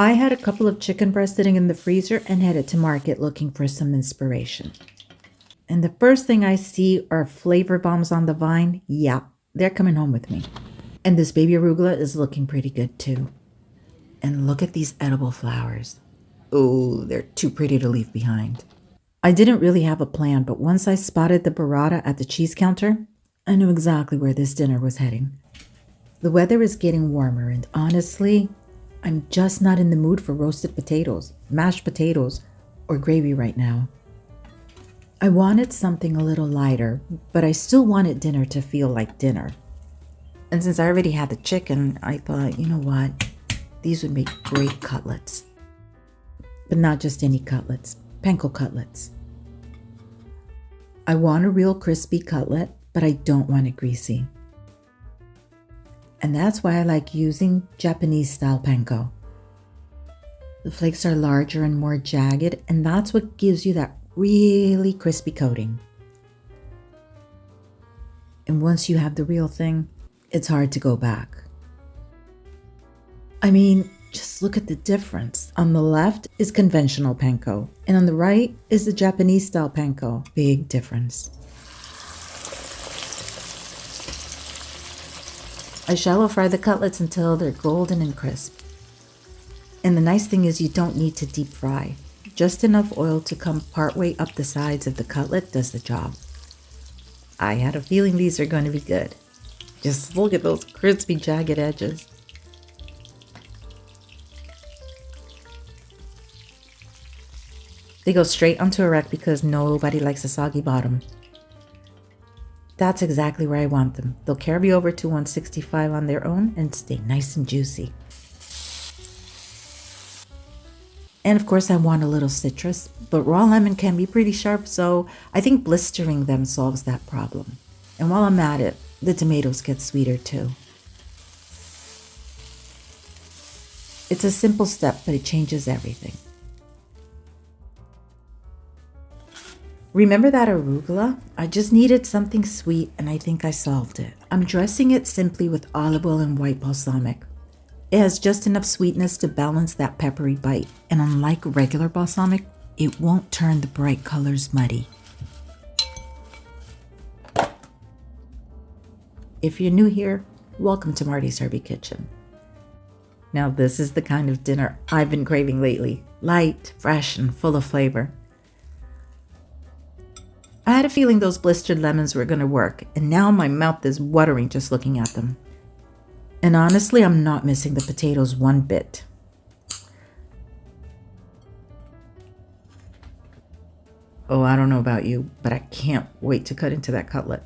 I had a couple of chicken breasts sitting in the freezer and headed to market looking for some inspiration. And the first thing I see are flavor bombs on the vine. Yeah, they're coming home with me. And this baby arugula is looking pretty good too. And look at these edible flowers. Oh, they're too pretty to leave behind. I didn't really have a plan, but once I spotted the burrata at the cheese counter, I knew exactly where this dinner was heading. The weather is getting warmer, and honestly, I'm just not in the mood for roasted potatoes, mashed potatoes, or gravy right now. I wanted something a little lighter, but I still wanted dinner to feel like dinner. And since I already had the chicken, I thought, you know what? These would make great cutlets. But not just any cutlets, Panko cutlets. I want a real crispy cutlet, but I don't want it greasy. And that's why I like using Japanese style panko. The flakes are larger and more jagged, and that's what gives you that really crispy coating. And once you have the real thing, it's hard to go back. I mean, just look at the difference. On the left is conventional panko, and on the right is the Japanese style panko. Big difference. I shallow fry the cutlets until they're golden and crisp. And the nice thing is you don't need to deep fry. Just enough oil to come partway up the sides of the cutlet does the job. I had a feeling these are going to be good. Just look at those crispy, jagged edges. They go straight onto a rack because nobody likes a soggy bottom. That's exactly where I want them. They'll carry over to 165 on their own and stay nice and juicy. And of course I want a little citrus, but raw lemon can be pretty sharp, so I think blistering them solves that problem. And while I'm at it, the tomatoes get sweeter too. It's a simple step, but it changes everything. Remember that arugula? I just needed something sweet and I think I solved it. I'm dressing it simply with olive oil and white balsamic. It has just enough sweetness to balance that peppery bite, and unlike regular balsamic, it won't turn the bright colors muddy. If you're new here, welcome to Marty's Herbie Kitchen. Now this is the kind of dinner I've been craving lately. Light, fresh, and full of flavor. I had a feeling those blistered lemons were going to work, and now my mouth is watering just looking at them. And honestly, I'm not missing the potatoes one bit. Oh, I don't know about you, but I can't wait to cut into that cutlet.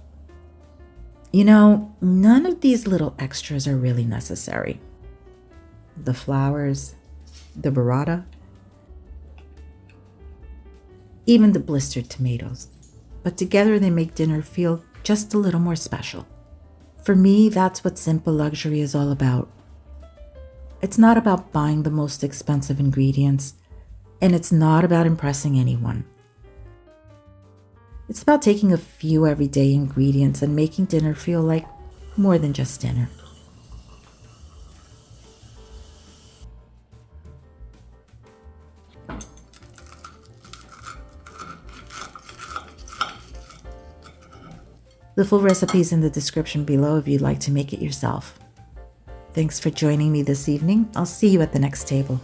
You know, none of these little extras are really necessary. The flowers, the burrata, even the blistered tomatoes. But together they make dinner feel just a little more special. For me, that's what simple luxury is all about. It's not about buying the most expensive ingredients, and it's not about impressing anyone. It's about taking a few everyday ingredients and making dinner feel like more than just dinner. The full recipe is in the description below if you'd like to make it yourself. Thanks for joining me this evening. I'll see you at the next table.